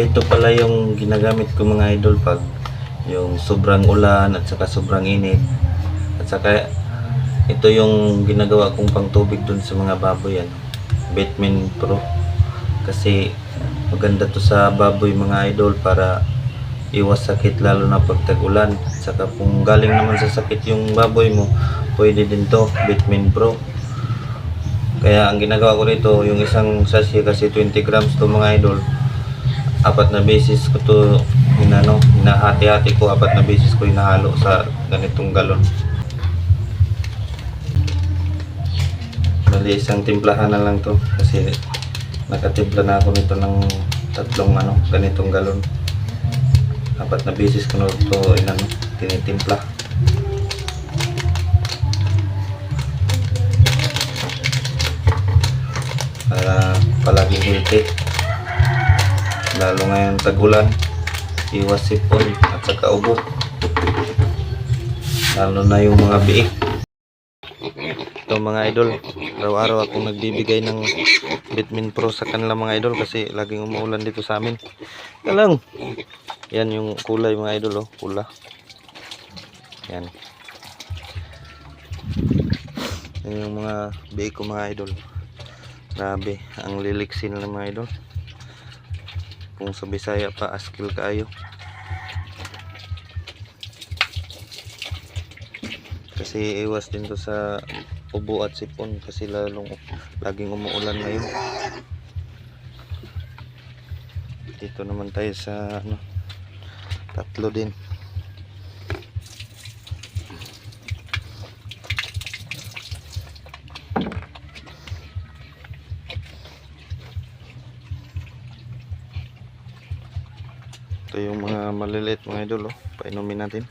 Ito pala yung ginagamit ko mga idol pag yung sobrang ulan at saka sobrang init. At saka ito yung ginagawa kong pangtubig dun sa mga baboy yan. Bitmin Pro. Kasi maganda to sa baboy mga idol para iwas sakit lalo na pag tag-ulan. At saka kung galing naman sa sakit yung baboy mo, pwede din to, Bitmin Pro. Kaya ang ginagawa ko rito, yung isang sachet kasi 20 grams to mga idol. 4 na beses ko to hinahati-hati ko, 4 na beses ko hinahalo sa ganitong galon. Bali isang timplahan na lang to kasi nakatimpla na ako nito ng 3 ganitong galon. 4 na beses ko na to tinitimpla para palaging healthy. Lalo ngayon tag-ulan, iwas sipon at saka ubo, lalo na yung mga biik. Ito mga idol, araw-araw akong nagbibigay ng Bitmin Pro sa kanila mga idol kasi laging umuulan dito sa amin. Talang yan yung kulay mga idol, pula yan. Yan yung mga biik ko mga idol. Grabe ang liliksin ng mga idol. Kung sa Bisaya pa, askil kaayo. Kasi iwas din to sa ubo at sipon kasi laging umuulan ngayon. Dito naman tayo sa tatlo din. Ito yung mga maliliit mga idol, painumin natin.